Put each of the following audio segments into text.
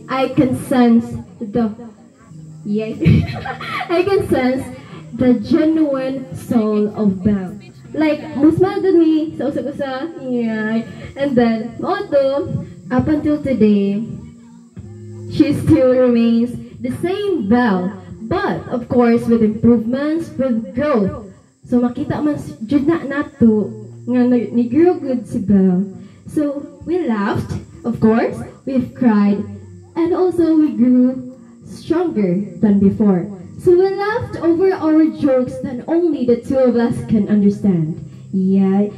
I can sense the yeah, I can sense the genuine soul of Belle. Like, musma dun mi sa usa-usa, yeah. And then, although, up until today, she still remains the same Belle. But, of course, with improvements, with growth. So, makita man jud na nato nga ni-grow good si Belle. So, we laughed, of course, we've cried, and also we grew stronger than before. So we laughed over our jokes that only the two of us can understand. Yeah.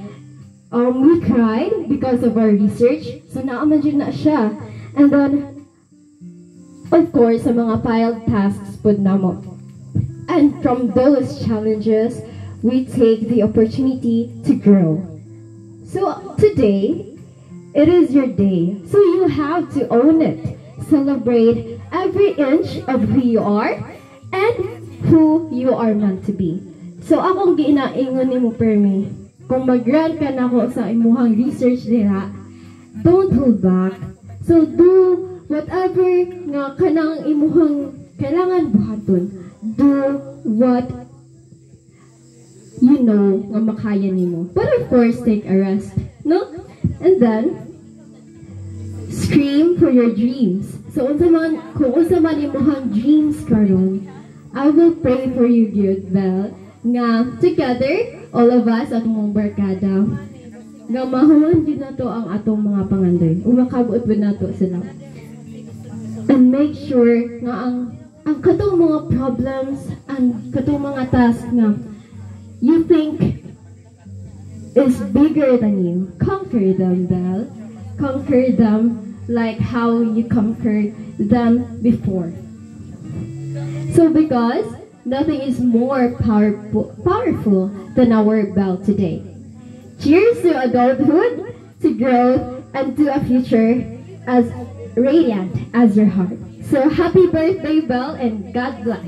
We cried because of our research. So na-imagine na siya. And then, of course, sa mga piled tasks pud namo. And from those challenges, we take the opportunity to grow. So today, it is your day. So you have to own it. Celebrate every inch of who you are and who you are meant to be. So akong ginaingon nimo Permi, kung mag-grant ka na ko sa imuhang research nila, don't hold back. So do whatever nga kanang imuhang kailangan buhaton. Do what you know nga makaya nimo. But of course, take a rest, no? And then scream for your dreams. So kung unsa man imuhang dreams karon, I will pray for you, good Belle, nga together, all of us, atong mga barkada, nga mahuman din nato ang atong mga pangandoy. Umakabuot din nato sila. And make sure nga ang katong mga problems, and katong mga tasks nga you think is bigger than you, conquer them, Belle. Conquer them like how you conquered them before. So because nothing is more powerful than our Belle today. Cheers to adulthood, to growth, and to a future as radiant as your heart. So happy birthday, Belle, and God bless.